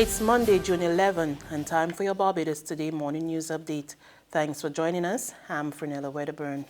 It's Monday, June 11, and time for your Barbados Today morning news update. Thanks for joining us. I'm Frenella Wedderburn.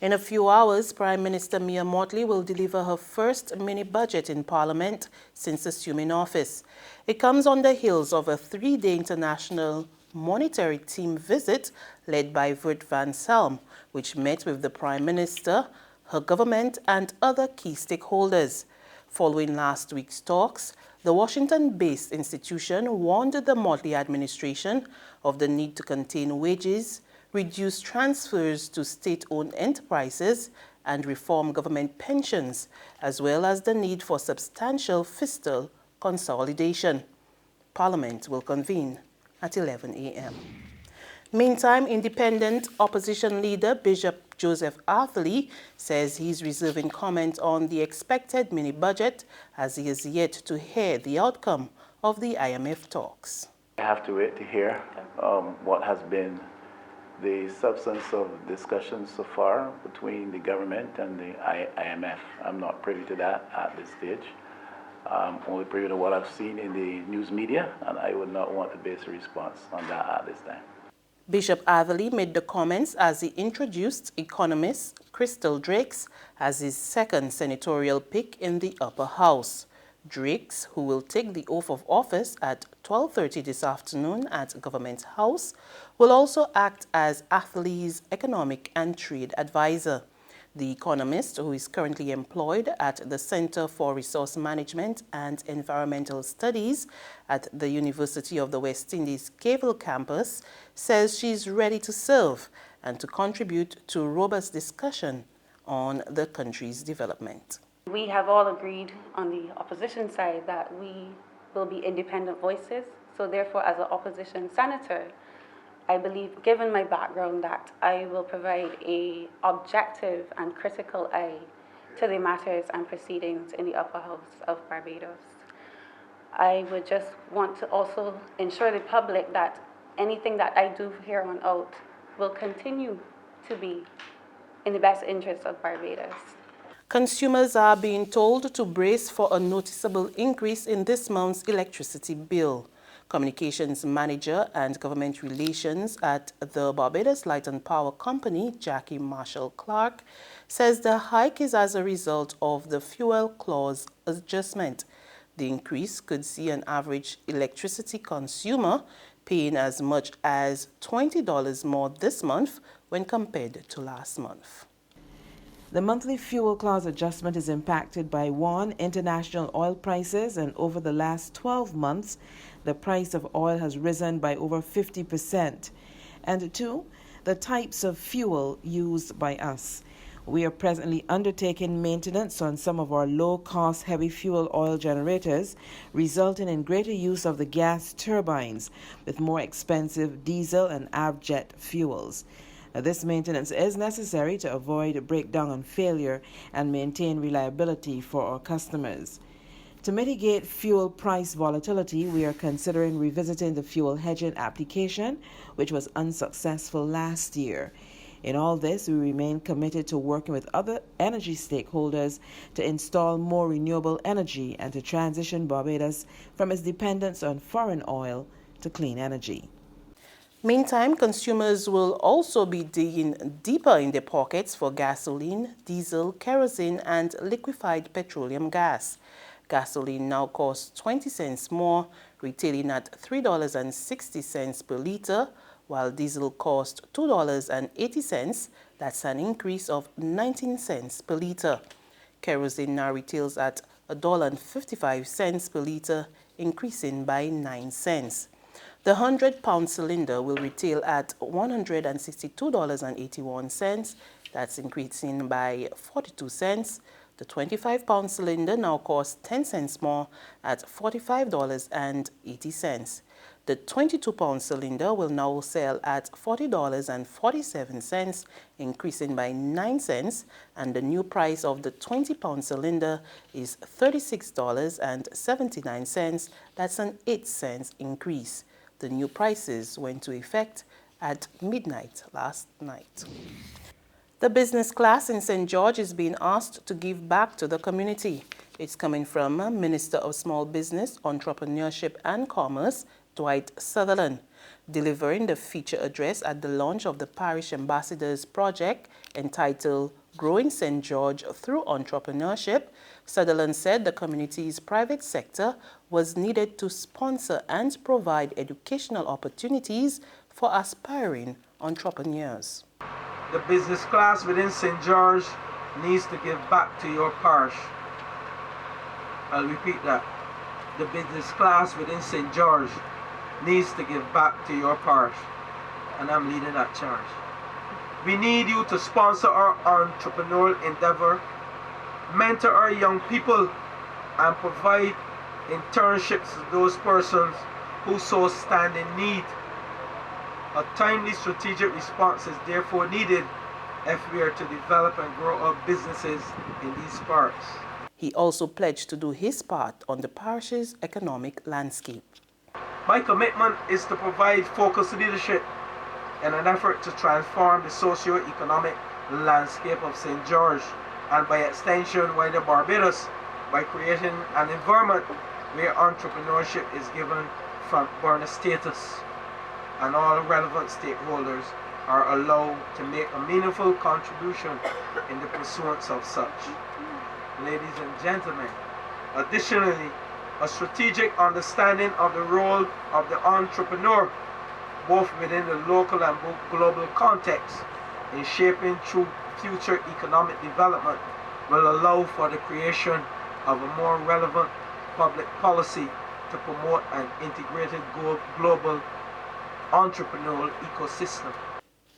In a few hours, Prime Minister Mia Mottley will deliver her first mini-budget in Parliament since assuming office. It comes on the heels of a three-day international monetary team visit led by Vert van Salm, which met with the Prime Minister, her government, and other key stakeholders. Following last week's talks, the Washington-based institution warned the Mottley administration of the need to contain wages, reduce transfers to state-owned enterprises, and reform government pensions, as well as the need for substantial fiscal consolidation. Parliament will convene at 11 a.m. Meantime, independent opposition leader Bishop Joseph Atherley says he's reserving comment on the expected mini-budget as he is yet to hear the outcome of the IMF talks. I have to wait to hear what has been the substance of discussions so far between the government and the IMF. I'm not privy to that at this stage. I'm only privy to what I've seen in the news media, and I would not want to base a response on that at this time. Bishop Atherley made the comments as he introduced economist Crystal Drakes as his second senatorial pick in the upper house. Drakes, who will take the oath of office at 12:30 this afternoon at Government House, will also act as Atherley's economic and trade advisor. The economist, who is currently employed at the Center for Resource Management and Environmental Studies at the University of the West Indies Cavell campus, says she's ready to serve and to contribute to robust discussion on the country's development. We have all agreed on the opposition side that we will be independent voices. So therefore, as an opposition senator, I believe, given my background, that I will provide an objective and critical eye to the matters and proceedings in the upper house of Barbados. I would just want to also ensure the public that anything that I do here on out will continue to be in the best interest of Barbados. Consumers are being told to brace for a noticeable increase in this month's electricity bill. Communications Manager and Government Relations at the Barbados Light and Power Company, Jackie Marshall-Clark, says the hike is as a result of the fuel clause adjustment. The increase could see an average electricity consumer paying as much as $20 more this month when compared to last month. The monthly fuel clause adjustment is impacted by 1, international oil prices, and over the last 12 months, the price of oil has risen by over 50%. And 2, the types of fuel used by us. We are presently undertaking maintenance on some of our low-cost heavy fuel oil generators, resulting in greater use of the gas turbines with more expensive diesel and avjet fuels. This maintenance is necessary to avoid breakdown and failure and maintain reliability for our customers. To mitigate fuel price volatility, we are considering revisiting the fuel hedging application, which was unsuccessful last year. In all this, we remain committed to working with other energy stakeholders to install more renewable energy and to transition Barbados from its dependence on foreign oil to clean energy. Meantime, consumers will also be digging deeper in their pockets for gasoline, diesel, kerosene, and liquefied petroleum gas. Gasoline now costs 20 cents more, retailing at $3.60 per litre, while diesel costs $2.80. That's an increase of 19 cents per litre. Kerosene now retails at $1.55 per litre, increasing by 9 cents. The 100-pound cylinder will retail at $162.81. That's increasing by 42 cents. The 25-pound cylinder now costs 10 cents more at $45.80. The 22-pound cylinder will now sell at $40.47, increasing by 9 cents, and the new price of the 20-pound cylinder is $36.79. That's an 8 cents increase. The new prices went into effect at midnight last night. The business class in St. George is being asked to give back to the community. It's coming from Minister of Small Business, Entrepreneurship and Commerce, Dwight Sutherland, delivering the feature address at the launch of the Parish Ambassadors project entitled Growing St. George Through Entrepreneurship. Sutherland said the community's private sector was needed to sponsor and provide educational opportunities for aspiring entrepreneurs. The business class within St. George needs to give back to your parish. I'll repeat that. The business class within St. George needs to give back to your parish, and I'm leading that charge. We need you to sponsor our entrepreneurial endeavor, mentor our young people, and provide internships to those persons who so stand in need. A timely strategic response is therefore needed if we are to develop and grow our businesses in these parts. He also pledged to do his part on the parish's economic landscape. My commitment is to provide focused leadership in an effort to transform the socio-economic landscape of St. George and by extension wider Barbados by creating an environment where entrepreneurship is given front burner status and all relevant stakeholders are allowed to make a meaningful contribution in the pursuance of such. Ladies and gentlemen, additionally, a strategic understanding of the role of the entrepreneur, both within the local and global context, in shaping true future economic development, will allow for the creation of a more relevant public policy to promote an integrated global entrepreneurial ecosystem.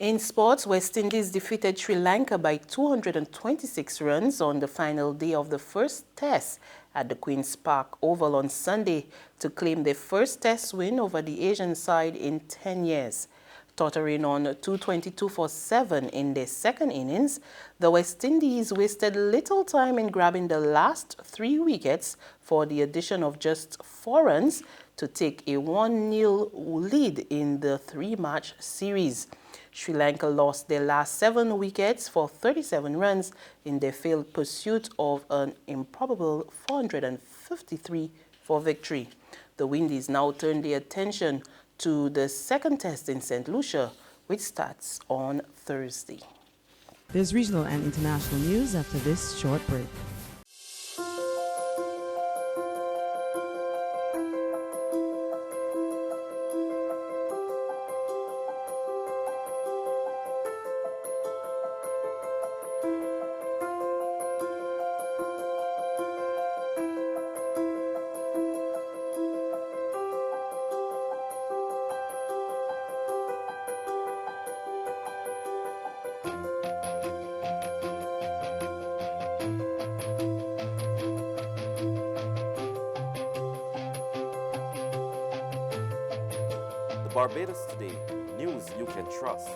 In sports, West Indies defeated Sri Lanka by 226 runs on the final day of the first test at the Queen's Park Oval on Sunday to claim their first test win over the Asian side in 10 years. Tottering on 222 for 7 in their second innings, the West Indies wasted little time in grabbing the last 3 wickets for the addition of just 4 runs to take a 1-0 lead in the 3-match series. Sri Lanka lost their last 7 wickets for 37 runs in their failed pursuit of an improbable 453 for victory. The Windies now turn their attention to the second test in St. Lucia, which starts on Thursday. There's regional and international news after this short break. Barbados Today, news you can trust.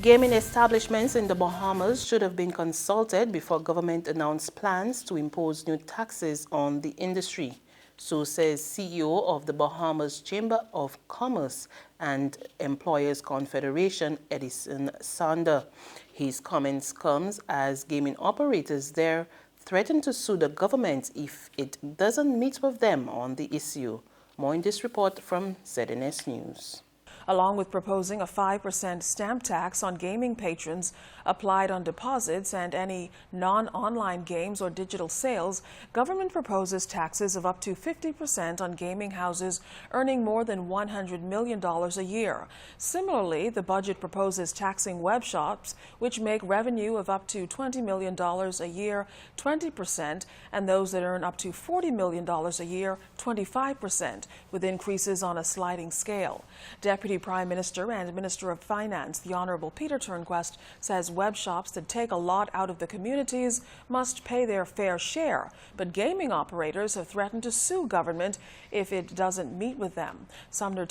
Gaming establishments in the Bahamas should have been consulted before government announced plans to impose new taxes on the industry. So says CEO of the Bahamas Chamber of Commerce and Employers Confederation, Edison Sander. His comments comes as gaming operators there threaten to sue the government if it doesn't meet with them on the issue. More in this report from ZNS News. Along with proposing a 5% stamp tax on gaming patrons applied on deposits and any non-online games or digital sales, government proposes taxes of up to 50% on gaming houses earning more than $100 million a year. Similarly, the budget proposes taxing web shops, which make revenue of up to $20 million a year, 20%, and those that earn up to $40 million a year, 25%, with increases on a sliding scale. Deputy Prime Minister and Minister of Finance, the Honourable Peter Turnquest, says web shops that take a lot out of the communities must pay their fair share, but gaming operators have threatened to sue government if it doesn't meet with them. Sumner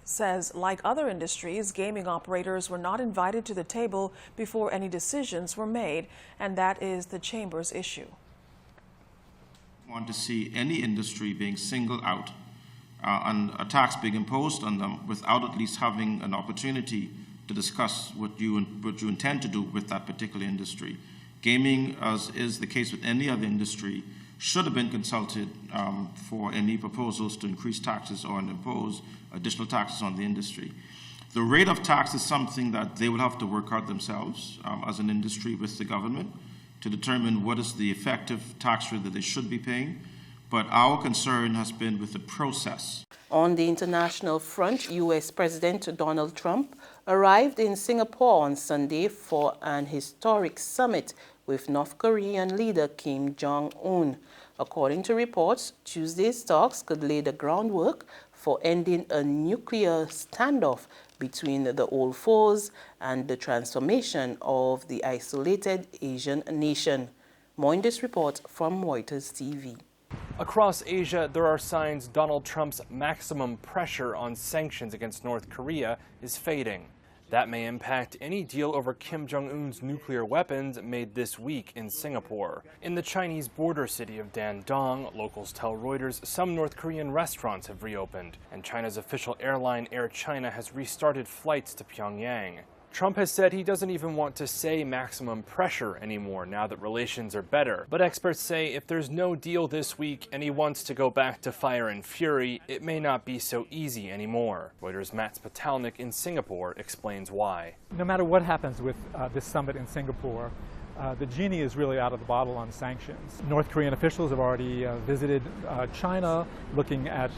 says, like other industries, gaming operators were not invited to the table before any decisions were made, and that is the Chamber's issue. I want to see any industry being singled out and a tax being imposed on them without at least having an opportunity to discuss what you intend to do with that particular industry. Gaming, as is the case with any other industry, should have been consulted for any proposals to increase taxes or impose additional taxes on the industry. The rate of tax is something that they will have to work out themselves as an industry with the government to determine what is the effective tax rate that they should be paying. But our concern has been with the process. On the international front, U.S. President Donald Trump arrived in Singapore on Sunday for an historic summit with North Korean leader Kim Jong-un. According to reports, Tuesday's talks could lay the groundwork for ending a nuclear standoff between the old foes and the transformation of the isolated Asian nation. More in this report from Reuters TV. Across Asia, there are signs Donald Trump's maximum pressure on sanctions against North Korea is fading. That may impact any deal over Kim Jong-un's nuclear weapons made this week in Singapore. In the Chinese border city of Dandong, locals tell Reuters some North Korean restaurants have reopened, and China's official airline Air China has restarted flights to Pyongyang. Trump has said he doesn't even want to say maximum pressure anymore now that relations are better. But experts say if there's no deal this week and he wants to go back to fire and fury, it may not be so easy anymore. Reuters' Matt Spatalnik in Singapore explains why. No matter what happens with this summit in Singapore, the genie is really out of the bottle on sanctions. North Korean officials have already visited China, looking at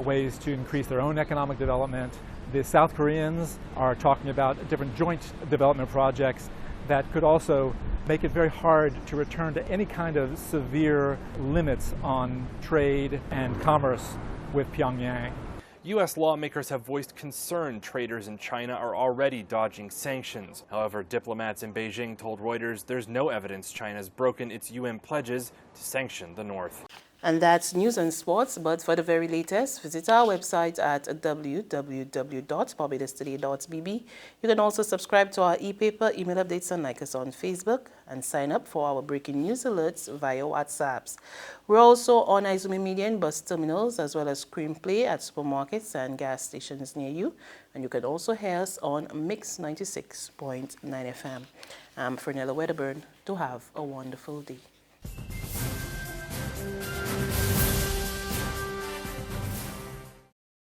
ways to increase their own economic development. The South Koreans are talking about different joint development projects that could also make it very hard to return to any kind of severe limits on trade and commerce with Pyongyang. U.S. lawmakers have voiced concern traders in China are already dodging sanctions. However, diplomats in Beijing told Reuters there's no evidence China's broken its UN pledges to sanction the North. And that's news and sports, but for the very latest, visit our website at www.barbadostoday.bb. You can also subscribe to our e-paper, email updates, and like us on Facebook, and sign up for our breaking news alerts via WhatsApps. We're also on Izumi Media and bus terminals, as well as Screenplay at supermarkets and gas stations near you. And you can also hear us on Mix 96.9 FM. I'm Fernella Wedderburn. Do have a wonderful day.